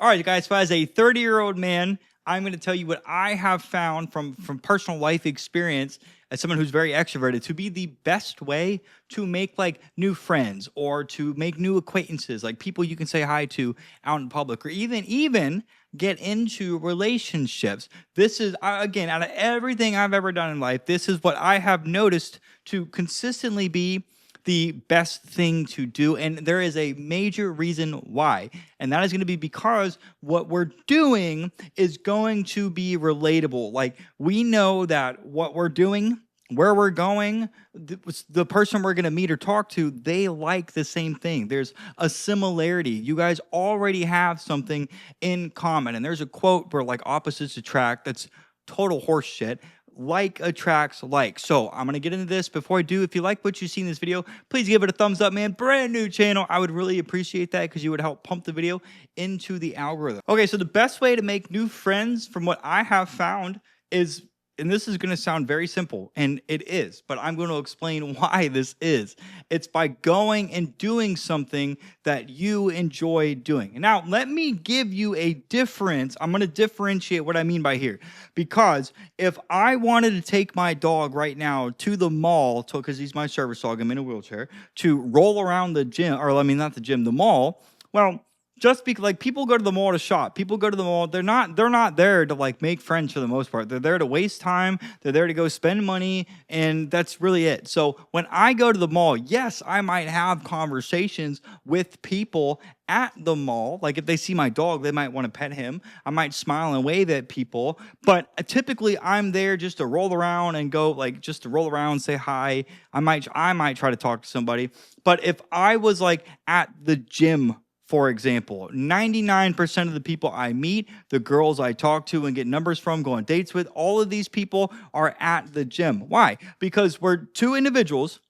All right, guys. So as a 30-year-old man, I'm going to tell you what I have found from personal life experience as someone who's very extroverted to be the best way to make like new friends or to make new acquaintances, like people you can say hi to out in public, or even get into relationships. This is again, out of everything I've ever done in life, this is what I have noticed to consistently be the best thing to do. And there is a major reason why. And that is going to be because what we're doing is going to be relatable. Like, we know that what we're doing, where we're going, the person we're going to meet or talk to, they like the same thing. There's a similarity. You guys already have something in common. And there's a quote where like opposites attract. That's total horse shit. Like attracts like. So I'm going to get into this. Before I do, if you like what you see in this video, please give it a thumbs up, man. Brand new channel. I would really appreciate that because you would help pump the video into the algorithm. Okay, so the best way to make new friends from what I have found is, and this is going to sound very simple, and it is, but I'm going to explain why this is. It's by going and doing something that you enjoy doing. Now, let me give you a difference. I'm going to differentiate what I mean by here. Because if I wanted to take my dog right now to the mall, because he's my service dog, I'm in a wheelchair, to roll around the gym, or I mean, not the gym, the mall, well, just because like people go to the mall to shop, people go to the mall, they're not there to like make friends for the most part. They're there to waste time, they're there to go spend money, and that's really it. So when I go to the mall, yes, I might have conversations with people at the mall. Like if they see my dog, they might want to pet him. I might smile and wave at people, but typically I'm there just to roll around and go, like, just to roll around, say hi. I might try to talk to somebody. But if I was like at the gym, for example, 99% of the people I meet, the girls I talk to and get numbers from, go on dates with, all of these people are at the gym. Why? Because we're two individuals,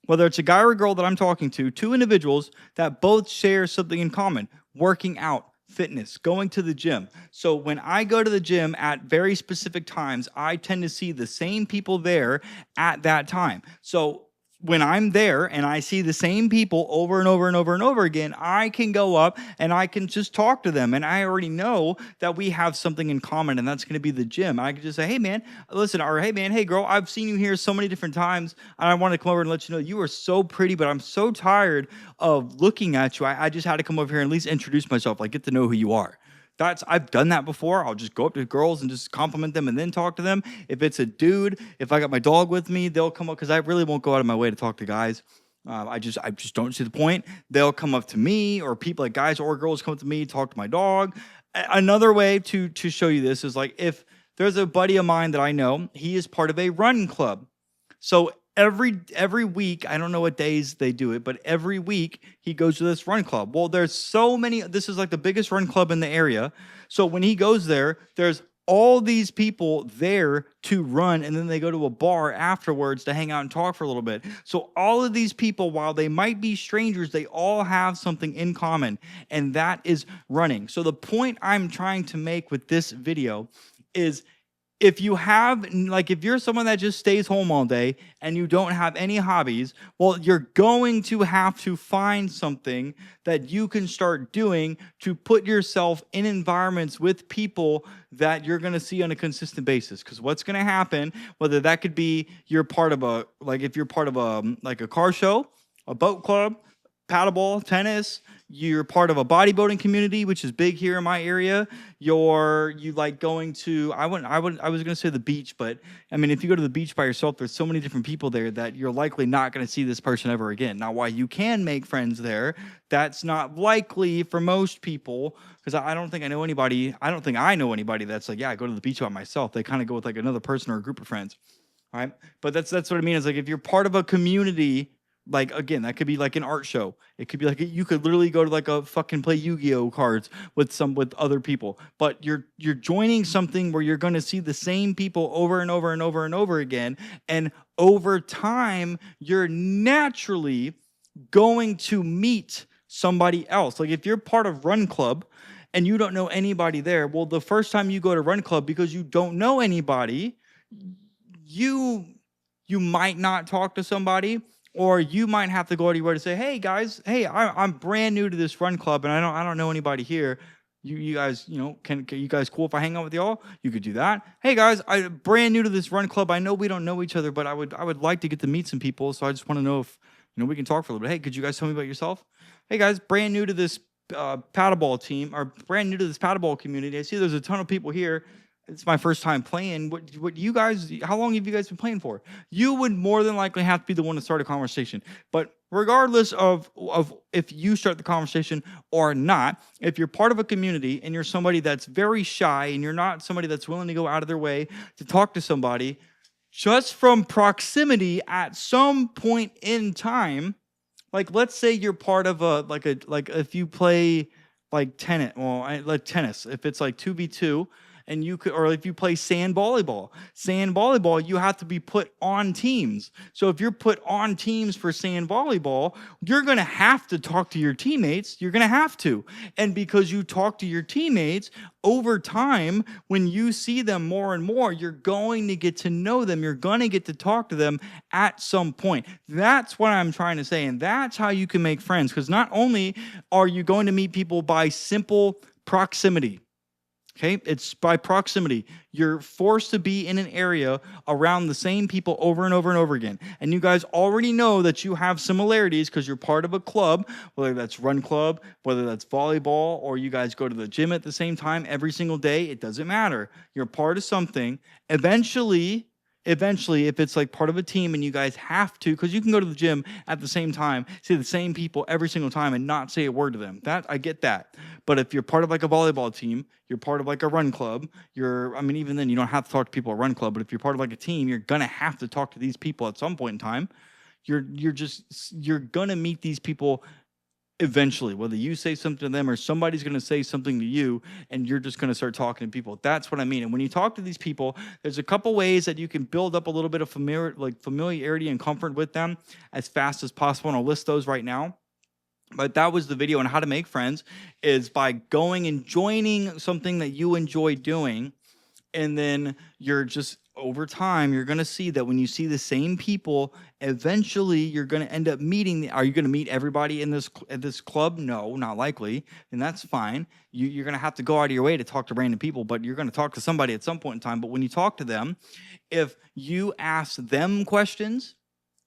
whether it's a guy or a girl that I'm talking to, two individuals that both share something in common: working out, fitness, going to the gym. So when I go to the gym at very specific times, I tend to see the same people there at that time. So when I'm there and I see the same people over and over and over and over again, I can go up and I can just talk to them. And I already know that we have something in common, and that's going to be the gym. I can just say, hey, man, listen, or hey, man, hey, girl, I've seen you here so many different times, and I want to come over and let you know you are so pretty, but I'm so tired of looking at you. I just had to come over here and at least introduce myself, like get to know who you are. I've done that before. I'll just go up to girls and just compliment them and then talk to them. If it's a dude, if I got my dog with me, they'll come up, because I really won't go out of my way to talk to guys. I just don't see the point. They'll come up to me, or people, like guys or girls, come up to me, talk to my dog. Another way to show you this is like, if there's a buddy of mine that I know, he is part of a run club. So every week, I don't know what days they do it, but every week he goes to this run club. Well, there's so many. This is like the biggest run club in the area. So when he goes there, there's all these people there to run, and then they go to a bar afterwards to hang out and talk for a little bit. So all of these people, while they might be strangers, they all have something in common, and that is running. So the point I'm trying to make with this video is, if you're someone that just stays home all day and you don't have any hobbies, well, you're going to have to find something that you can start doing to put yourself in environments with people that you're going to see on a consistent basis. Because what's going to happen, whether that could be if you're part of a car show, a boat club, paddleball, tennis, you're part of a bodybuilding community, which is big here in my area. You like going to, I was going to say the beach, but I mean, if you go to the beach by yourself, there's so many different people there that you're likely not going to see this person ever again. Now, while you can make friends there, that's not likely for most people, because I don't think I know anybody. I don't think I know anybody that's like, yeah, I go to the beach by myself. They kind of go with like another person or a group of friends. All right. But that's what I mean, is like, if you're part of a community, like, again, that could be like an art show. It could be like, you could literally go to like a fucking play Yu-Gi-Oh cards with other people. But you're joining something where you're going to see the same people over and over and over and over again. And over time, you're naturally going to meet somebody else. Like if you're part of Run Club and you don't know anybody there, well, the first time you go to Run Club, because you don't know anybody, you might not talk to somebody. Or you might have to go anywhere to say, hey, guys, hey, I'm brand new to this run club, and I don't know anybody here. You guys, can you guys cool if I hang out with y'all? You could do that. Hey guys, I'm brand new to this run club. I know we don't know each other, but I would like to get to meet some people. So I just want to know if we can talk for a little bit. Hey, could you guys tell me about yourself? Hey guys, brand new to this paddleball team, or brand new to this paddleball community. I see there's a ton of people here. It's my first time playing. What you guys? How long have you guys been playing for? You would more than likely have to be the one to start a conversation. But regardless of if you start the conversation or not, if you're part of a community and you're somebody that's very shy and you're not somebody that's willing to go out of their way to talk to somebody, just from proximity at some point in time, like let's say you're part of like if you play like tennis, like tennis, if it's like 2v2, and you could, or if you play sand volleyball, you have to be put on teams. So if you're put on teams for sand volleyball, you're going to have to talk to your teammates. You're going to have to. And because you talk to your teammates over time, when you see them more and more, you're going to get to know them. You're going to get to talk to them at some point. That's what I'm trying to say. And that's how you can make friends. Because not only are you going to meet people by simple proximity, okay, it's by proximity. You're forced to be in an area around the same people over and over and over again. And you guys already know that you have similarities because you're part of a club, whether that's run club, whether that's volleyball, or you guys go to the gym at the same time every single day. It doesn't matter. You're part of something. Eventually, if it's like part of a team and you guys have to, because you can go to the gym at the same time, see the same people every single time and not say a word to them. That I get that. But if you're part of like a volleyball team, you're part of like a run club, even then you don't have to talk to people at run club, but if you're part of like a team, you're gonna have to talk to these people at some point in time. You're gonna meet these people eventually, whether you say something to them or somebody's going to say something to you, and you're just going to start talking to people. That's what I mean. And when you talk to these people, there's a couple ways that you can build up a little bit of familiarity and comfort with them as fast as possible. And I'll list those right now. But that was the video on how to make friends, is by going and joining something that you enjoy doing. And then you're just, over time, you're going to see that when you see the same people, eventually you're going to end up meeting. Are you going to meet everybody in this club? No, not likely. And that's fine. You're going to have to go out of your way to talk to random people, but you're going to talk to somebody at some point in time. But when you talk to them, if you ask them questions,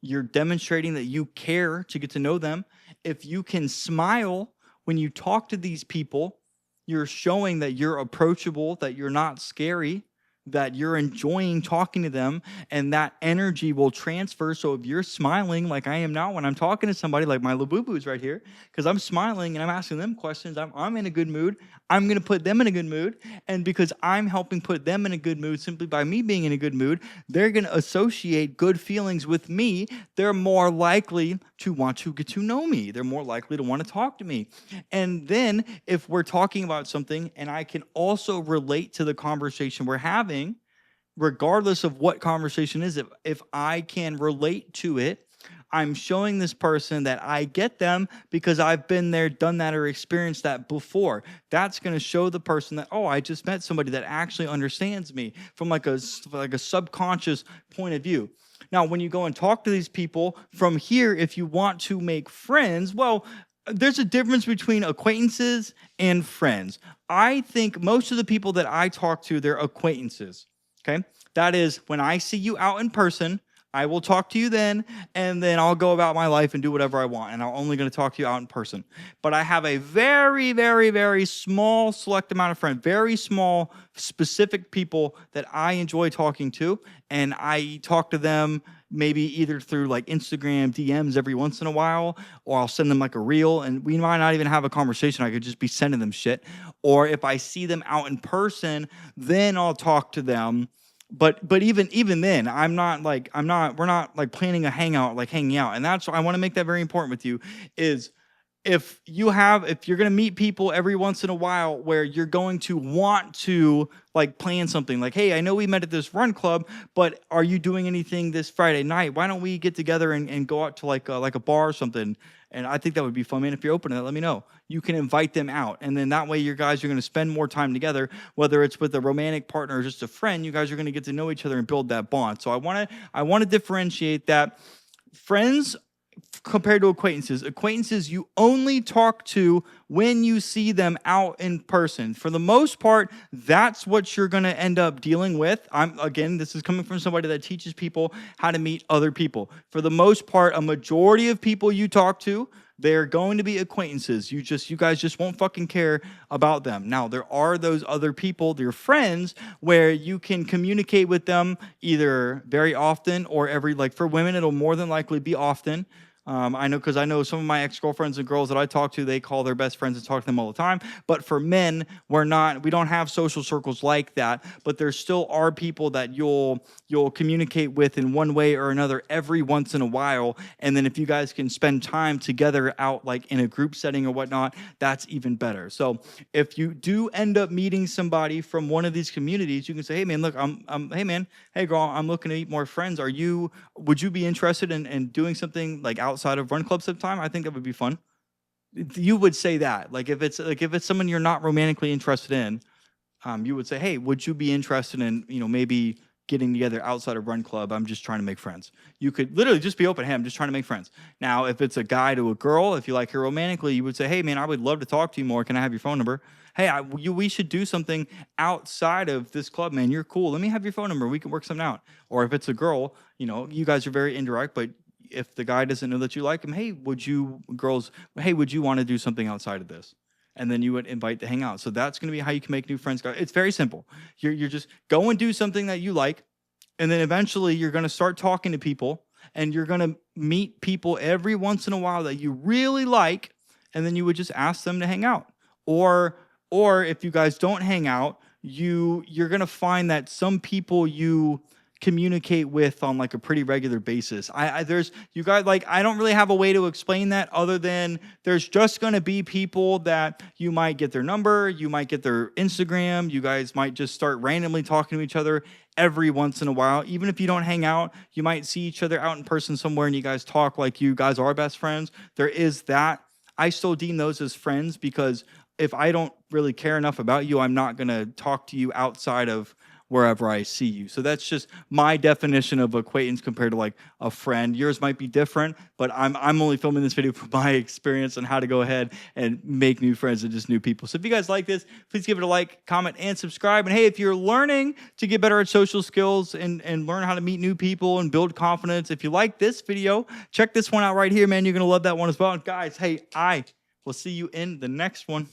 you're demonstrating that you care to get to know them. If you can smile when you talk to these people, you're showing that you're approachable, that you're not scary, that you're enjoying talking to them, and that energy will transfer. So if you're smiling like I am now when I'm talking to somebody, like my Labubu's right here, because I'm smiling and I'm asking them questions, I'm in a good mood. I'm going to put them in a good mood. And because I'm helping put them in a good mood simply by me being in a good mood, they're going to associate good feelings with me. They're more likely to want to get to know me. They're more likely to want to talk to me. And then if we're talking about something and I can also relate to the conversation we're having, regardless of what conversation is, if I can relate to it, I'm showing this person that I get them because I've been there, done that, or experienced that before. That's going to show the person that, oh, I just met somebody that actually understands me from like a subconscious point of view. Now, when you go and talk to these people from here, if you want to make friends, well, there's a difference between acquaintances and friends. I think most of the people that I talk to, they're acquaintances. Okay? That is, when I see you out in person, I will talk to you then, and then I'll go about my life and do whatever I want, and I'm only going to talk to you out in person. But I have a very, very, very small select amount of friends, very small, specific people that I enjoy talking to, and I talk to them maybe either through like Instagram DMs every once in a while, or I'll send them like a reel, and we might not even have a conversation. I could just be sending them shit. Or if I see them out in person, then I'll talk to them. But even then, we're not like planning a hangout, like hanging out. And that's, I want to make that very important with you, is if you're going to meet people every once in a while where you're going to want to like plan something like, hey, I know we met at this run club, but are you doing anything this Friday night? Why don't we get together and go out to like a bar or something? And I think that would be fun, man. If you're open to that, let me know. You can invite them out. And then that way you guys are going to spend more time together, whether it's with a romantic partner or just a friend. You guys are going to get to know each other and build that bond. So I want to differentiate that. Friends compared to acquaintances. Acquaintances you only talk to when you see them out in person. For the most part, that's what you're going to end up dealing with. Again, this is coming from somebody that teaches people how to meet other people. For the most part, a majority of people you talk to, they're going to be acquaintances. You guys just won't fucking care about them. Now, there are those other people, your friends, where you can communicate with them either very often or like for women, it'll more than likely be often. I know, because I know some of my ex-girlfriends and girls that I talk to, they call their best friends and talk to them all the time. But for men, we don't have social circles like that. But there still are people that you'll communicate with in one way or another every once in a while. And then if you guys can spend time together out like in a group setting or whatnot, that's even better. So if you do end up meeting somebody from one of these communities, you can say, hey man, look, hey man, hey girl, I'm looking to meet more friends. Would you be interested in doing something like outside of Run Club sometime? I think that would be fun. You would say that, like if it's someone you're not romantically interested in, you would say, hey, would you be interested in, maybe getting together outside of Run Club? I'm just trying to make friends. You could literally just be open. Hey, I'm just trying to make friends. Now, if it's a guy to a girl, if you like her romantically, you would say, hey man, I would love to talk to you more. Can I have your phone number? Hey, we should do something outside of this club, man. You're cool. Let me have your phone number. We can work something out. Or if it's a girl, you guys are very indirect, but if the guy doesn't know that you like him, hey, would you want to do something outside of this? And then you would invite to hang out. So that's going to be how you can make new friends. It's very simple. You're just go and do something that you like, and then eventually you're going to start talking to people, and you're going to meet people every once in a while that you really like, and then you would just ask them to hang out. Or if you guys don't hang out, you're going to find that some people you communicate with on like a pretty regular basis. You guys, like, I don't really have a way to explain that other than there's just going to be people that you might get their number, you might get their Instagram, you guys might just start randomly talking to each other every once in a while. Even if you don't hang out, you might see each other out in person somewhere and you guys talk like you guys are best friends. There is that. I still deem those as friends, because if I don't really care enough about you, I'm not going to talk to you outside of wherever I see you. So that's just my definition of acquaintance compared to like a friend. Yours might be different, but I'm only filming this video for my experience on how to go ahead and make new friends and just new people. So if you guys like this, please give it a like, comment, and subscribe. And hey, if you're learning to get better at social skills and learn how to meet new people and build confidence, if you like this video, check this one out right here, man. You're going to love that one as well. And guys, hey, I will see you in the next one.